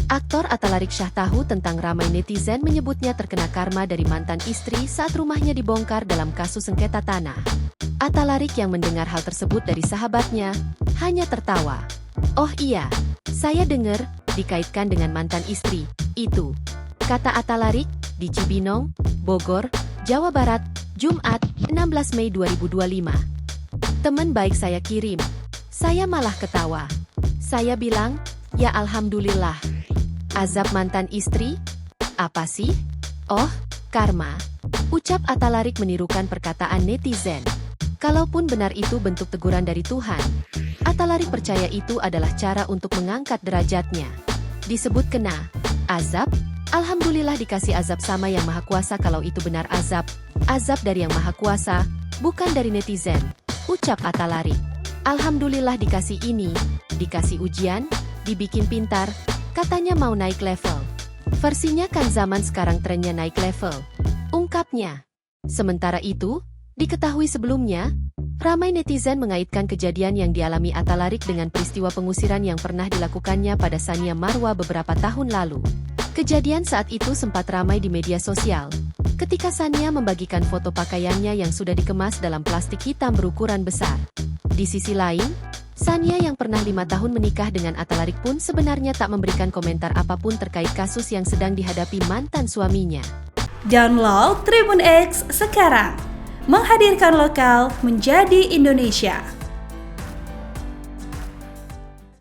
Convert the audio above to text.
Aktor Atalarik Syah tahu tentang ramai netizen menyebutnya terkena karma dari mantan istri saat rumahnya dibongkar dalam kasus sengketa tanah. Atalarik yang mendengar hal tersebut dari sahabatnya, hanya tertawa. "Oh iya, saya dengar, dikaitkan dengan mantan istri, itu," kata Atalarik, di Cibinong, Bogor, Jawa Barat, Jumat, 16 Mei 2025. "Teman baik saya kirim. Saya malah ketawa. Saya bilang, ya alhamdulillah. Azab mantan istri? Apa sih? Oh, karma," ucap Atalarik menirukan perkataan netizen. Kalaupun benar itu bentuk teguran dari Tuhan, Atalarik percaya itu adalah cara untuk mengangkat derajatnya. Disebut kena azab, alhamdulillah dikasih azab sama Yang Maha Kuasa. Kalau itu benar azab dari Yang Maha Kuasa, bukan dari netizen, ucap Atalarik. Alhamdulillah dikasih ini, dikasih ujian, dibikin pintar, katanya mau naik level. Versinya kan zaman sekarang trennya naik level, ungkapnya. Sementara itu, diketahui sebelumnya, ramai netizen mengaitkan kejadian yang dialami Atalarik dengan peristiwa pengusiran yang pernah dilakukannya pada Sania Marwa beberapa tahun lalu. Kejadian saat itu sempat ramai di media sosial, ketika Sania membagikan foto pakaiannya yang sudah dikemas dalam plastik hitam berukuran besar. Di sisi lain, Sania yang pernah 5 tahun menikah dengan Atalarik pun sebenarnya tak memberikan komentar apapun terkait kasus yang sedang dihadapi mantan suaminya. Download Tribun X sekarang, menghadirkan lokal menjadi Indonesia.